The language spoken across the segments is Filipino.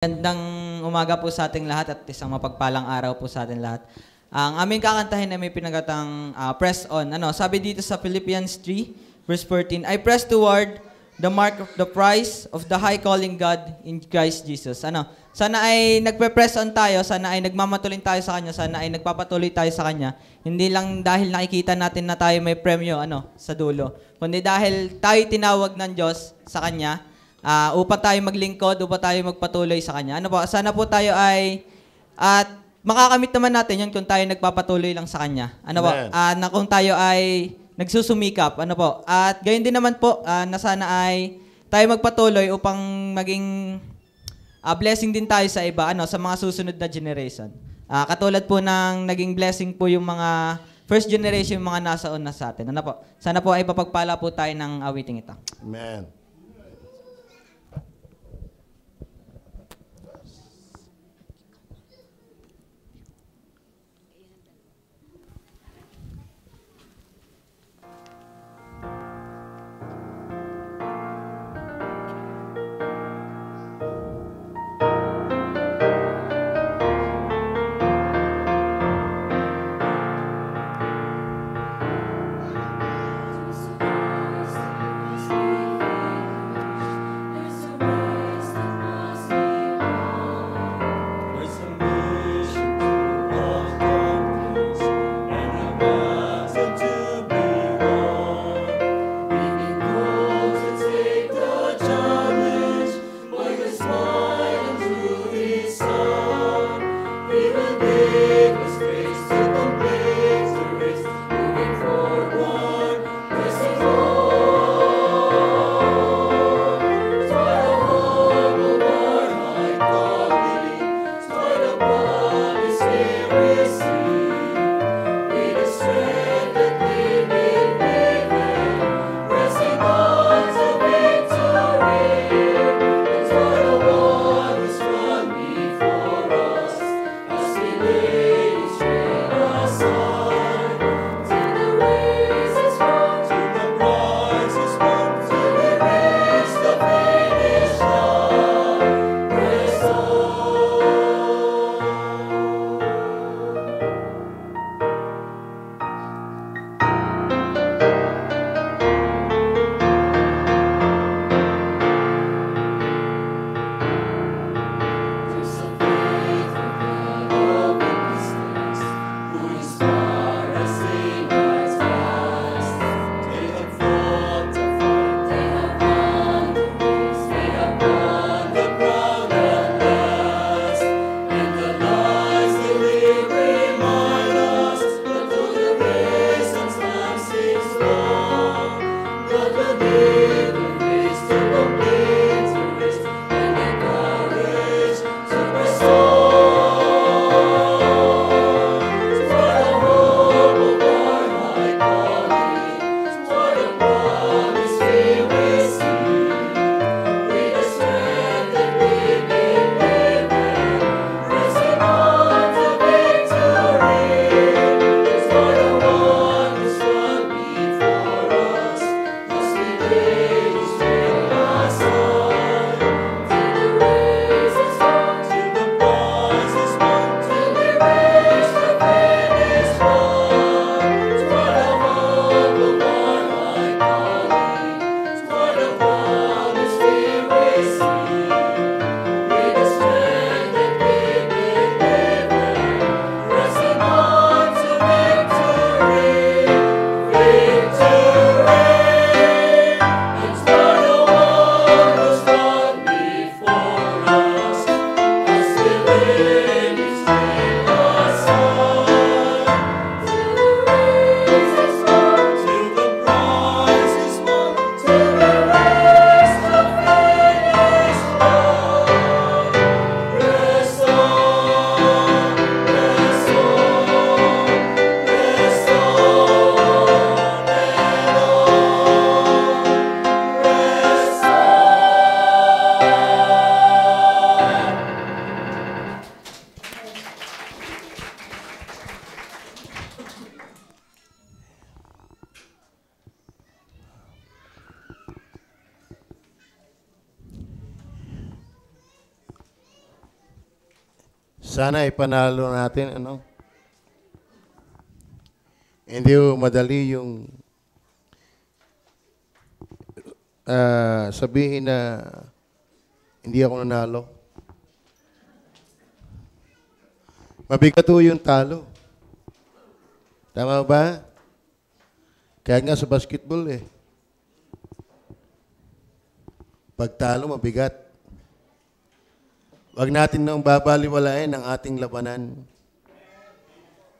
Gandang umaga po sa ating lahat at isang mapagpalang araw po sa ating lahat. Ang aming kakantahin na may pinagatang press on. Sabi dito sa Philippians 3, verse 14, I press toward the mark of the prize of the high calling God in Christ Jesus. Sana ay nagpe-press on tayo, sana ay nagmamatulin tayo sa Kanya, sana ay nagpapatuloy tayo sa Kanya. Hindi lang dahil nakikita natin na tayo may premyo sa dulo, kundi dahil tayo tinawag ng Diyos sa Kanya, upang tayo maglingkod, upang tayo magpatuloy sa Kanya. Sana po tayo ay, at makakamit naman natin yun kung tayo nagpapatuloy lang sa Kanya. Na kung tayo ay nagsusumikap. At gayon din naman po, na sana ay tayo magpatuloy upang maging blessing din tayo sa iba, sa mga susunod na generation. Katulad po ng naging blessing po yung mga first generation, yung mga nasa una sa atin. Sana po ay papagpala po tayo ng awiting ito. Amen. Sana ipanalo natin, ano? Hindi madali yung sabihin na hindi ako nanalo. Mabigat ho yung talo. Tama ba? Kaya nga sa basketball eh. Pag talo, mabigat. Huwag natin nang babaliwalain ang ating labanan.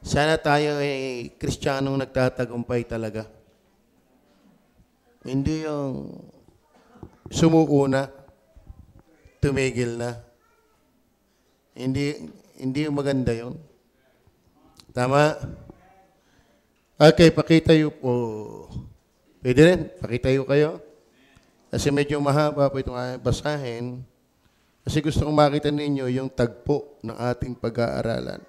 Sana tayo ay Kristiyanong nagtatagumpay talaga. Hindi yung sumuko na, tumigil na. Hindi maganda yon. Tama? Okay, pakitayo po. Pwede rin, pakitayo kayo. Kasi medyo mahaba po itong basahin. Kasi gusto kong makita ninyo yung tagpo ng ating pag-aaralan.